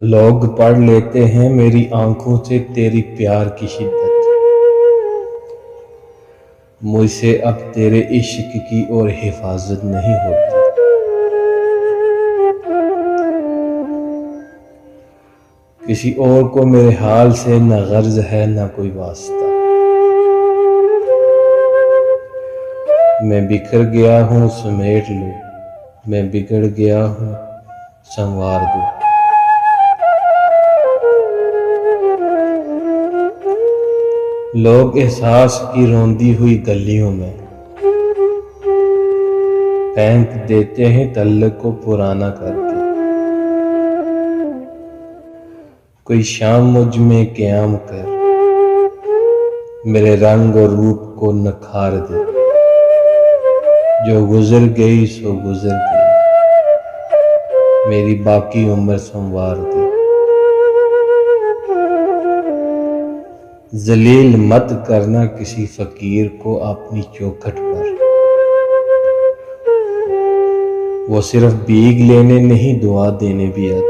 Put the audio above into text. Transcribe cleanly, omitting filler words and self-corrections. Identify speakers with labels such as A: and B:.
A: लोग पढ़ लेते हैं मेरी आंखों से तेरी प्यार की शिद्दत। मुझसे अब तेरे इश्क की और हिफाजत नहीं होती। किसी और को मेरे हाल से न गर्ज है न कोई वास्ता। मैं बिखर गया हूँ समेट लो, मैं बिगड़ गया हूँ संवार दो। लोग एहसास की रोंदी हुई गलियों में फेंक देते हैं तल्लक को पुराना करके। कोई शाम मुझ में क़याम कर मेरे रंग और रूप को नखार दे। जो गुजर गई सो गुजर गई, मेरी बाकी उम्र संवार दे। जलील मत करना किसी फकीर को अपनी चौखट पर। वो सिर्फ भीख लेने नहीं दुआ देने भी आता।